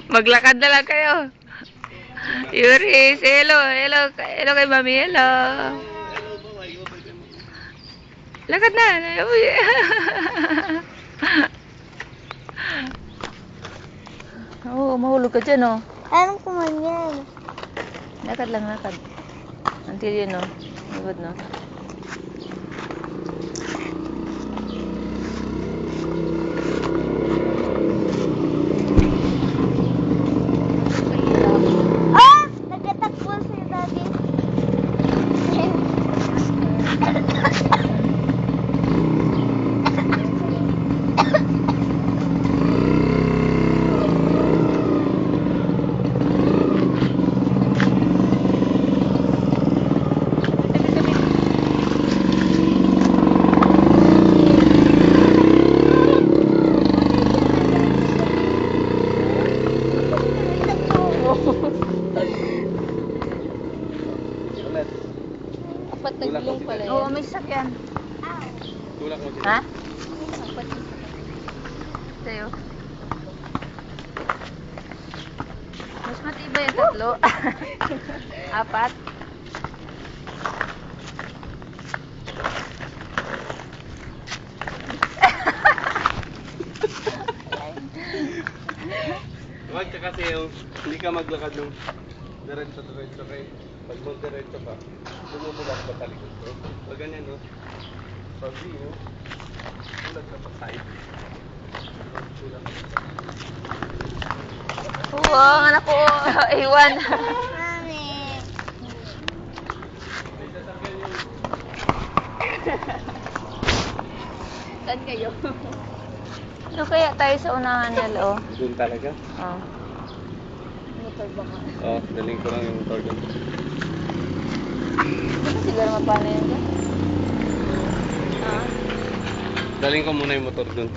Maglakad na lang kayo. Yuri, say hello. Hello, hello kay Mami. Hello. Lakad na. Uy. Oo, mahulog ka dyan, oh. Anong kumanyan? Lakad lang, lakad. Until yun, oh. Likod, no? Ah! Nagkatakbo si Daddy. Apat na gulong pala yan. Oo, may sasakyan. Tulak mo Ha? Apat. Sa'yo. Mas matibay yung tatlo. Apat. Huwag ka kasi yung hindi ka maglakad yung diretso kayo. Pag mag-diretso ka, bumubulak ka talikod ko. Pag ganyan, no? Pag di, no? Bulag ka pa side. Bulag ka pa. Wow, anak ko. Iwan. Mami. May sasakyan yung... Saan kayo? Doon kaya tayo sa unahan nila, oh. Doon talaga? Oh. Motor ba ka? Oo, daling ko lang yung motor doon. Ano siguro mapano yun dyan? Ah? Daling ko muna yung motor doon.